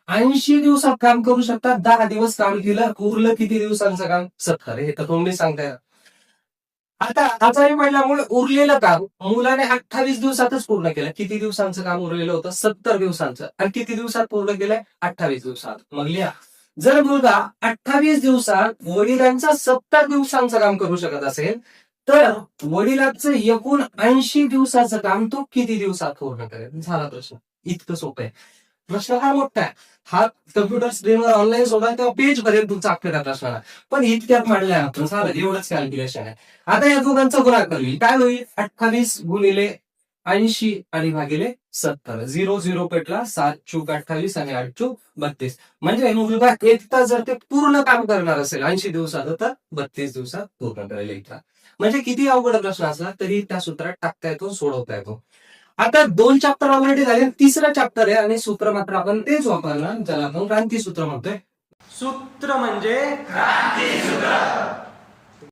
80 दिवसात काम करू शकतात, 10 दिवस काम केलं, उरलं किती दिवसांचं काम? 70. हे तर तुम्ही सांगताय. आता आजारी पडल्यामुळे उरलेलं काम मुलाने 28 दिवसातच पूर्ण केलं. किती दिवसांचं काम उरलेलं होतं? 70 दिवसांचं. आणि किती दिवसात पूर्ण केलंय? 28 दिवसात. मग लिहा. जर मुलगा 28 दिवसात वडिलांचं 70 दिवसांचं काम करू शकत असेल, तर वडिलांचं एकूण 80 दिवसाचं काम तो किती दिवसात पूर्ण करेल? झाला प्रश्न. इतकं सोपं आहे. प्रश्न हा मोठा आहे. हा कम्प्युटर स्क्रीनवर ऑनलाईन सोडा तेव्हा पेज भरेल तुमचा अख्ख्या प्रश्नाला. पण इतक्यात मांडलाय आपण. झालं, एवढंच कॅल्क्युलेशन आहे. आता या दोघांचा गुणाकार होईल. काय होईल? 28 गुणिले 80 आणि भागिले 70. 0 0 पेटला, 7 चूक 28 आणि 8 चूक 32. म्हणजे मुलगा एकटा जर ते पूर्ण काम करणार असेल 80 दिवसात, तर 32 दिवसात पूर्ण करेल एकटा. म्हणजे किती अवघड प्रश्न असला तरी त्या सूत्रात टाकता येतो, सोडवता येतो. आता 2 चॅप्टर ऑलरेडी झाले, तिसरा चॅप्टर आहे आणि सूत्र मात्र आपण तेच वापरणार, ज्याला आपण क्रांती सूत्र म्हणतोय. सूत्र म्हणजे